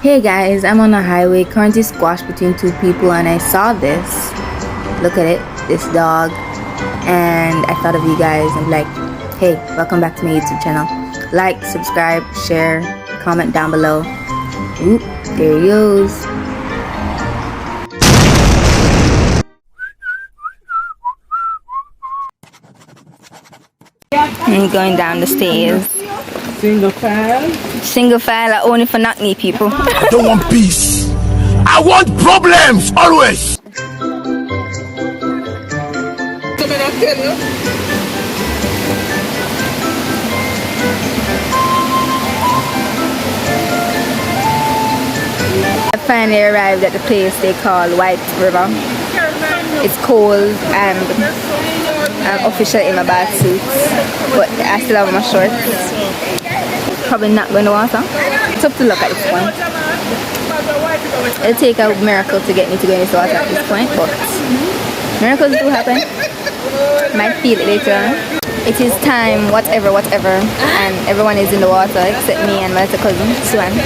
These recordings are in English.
Hey guys, I'm on a highway currently squashed between two people and I saw this. Look at it, this dog. And I thought of you guys and like, hey, welcome back to my YouTube channel. Like, subscribe, share, comment down below. Oop, there he goes. And going down the stairs. Single file. Single file only for knock knee people. I don't want peace. I want problems always. I finally arrived at the place they call White River. It's cold and I'm officially in my bath suit, but I still have my shorts. Probably not going to water. It's up to look at this point. It'll take a miracle to get me to go in this water at this point, but miracles do happen. Might feel it later on. It is time, whatever, and everyone is in the water except me and my little cousin, Swan.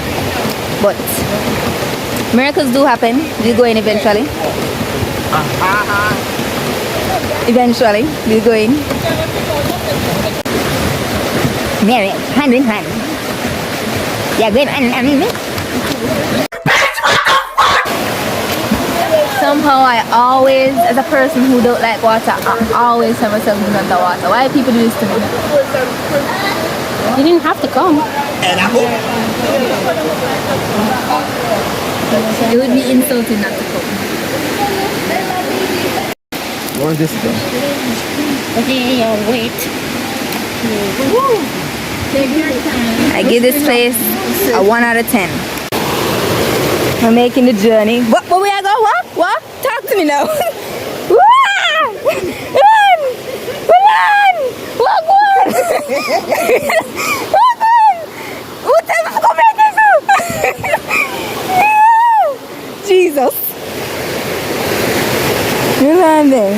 But miracles do happen. We'll go in eventually. Eventually, we'll go in. Mary, hand in hand. Yeah, good. Somehow I always, as a person who don't like water, I always have myself in underwater. Why do people do this to me? You didn't have to come. It would be insulting not to come. Where's this go? Okay, wait. I give this place a 1 out of 10. We're making the journey. What we are going? What? Talk to me now. Run! Run! Walk on! Walk on! Who tell me to come like this? Jesus. You landing?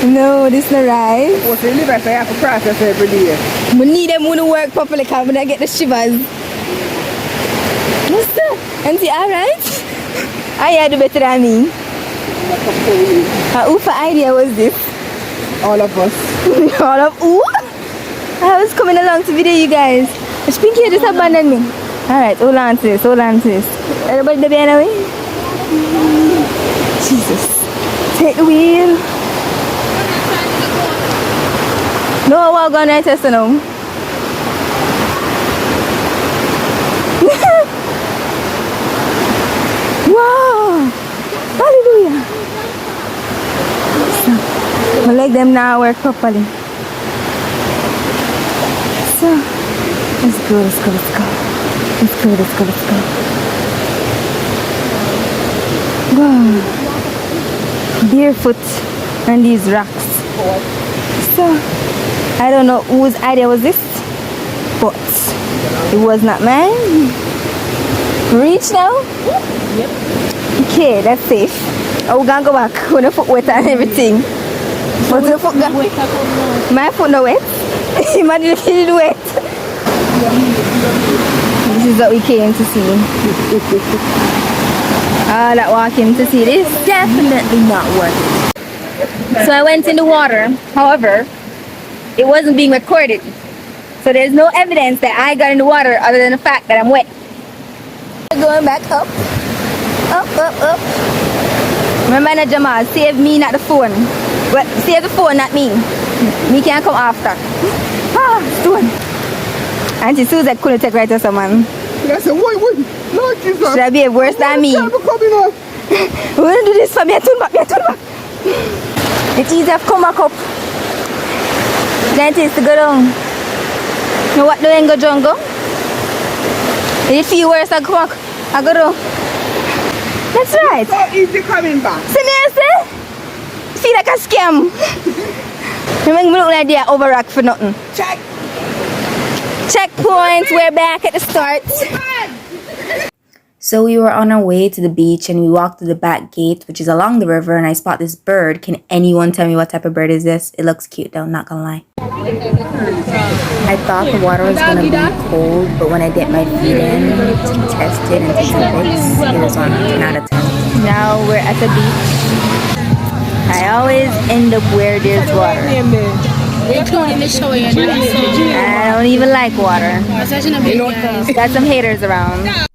No, this is not right. What's in the back? I have to process every day. We need them to work properly because I get the shivers. What's that? Auntie, alright? I do better than me. Who for idea was this? All of us. All of who? I was coming along to video you guys. Spinky just abandoned me. Alright, hold on to this. Everybody the behind away? Jesus. Take the wheel. No, I'm going to test now. Wow! Hallelujah! So, my leg them now work properly. So, let's go. Wow! Barefoot on these rocks. So, I don't know whose idea was this, but it was not mine. Reach now? Yep. Okay, that's safe. Oh, we're gonna go back when the foot wet and everything. But the foot got my foot no wet. Imagine if it wet. This is what we came to see. All that walking to see this, definitely not worth it. So I went in the water, however, it wasn't being recorded. So there's no evidence that I got in the water other than the fact that I'm wet. Going back up. Remember Jamal, save me, not the phone. Well, save the phone, not me. Me can't come after. Stone. Auntie Susan couldn't take right to someone. I said, wait. No, Jesus. Should I be worse than me? We're gonna do this for me. Turn back. It's easier to come back up than it is to go down. You know what doing go jungle? It feel worse than come back. I go down. That's right. So easy coming back. Seriously? Feel like a scam. You make me look like they're overracked for nothing. Checkpoint, we're back at the start. So we were on our way to the beach and we walked to the back gate, which is along the river, and I spot this bird. Can anyone tell me what type of bird is this? It looks cute though, not gonna lie. I thought the water was gonna be cold, but when I dipped my feet in to test it and take some pics, it was on 10 out of 10. Now we're at the beach. I always end up where there's water. I don't even like water. Got some haters around.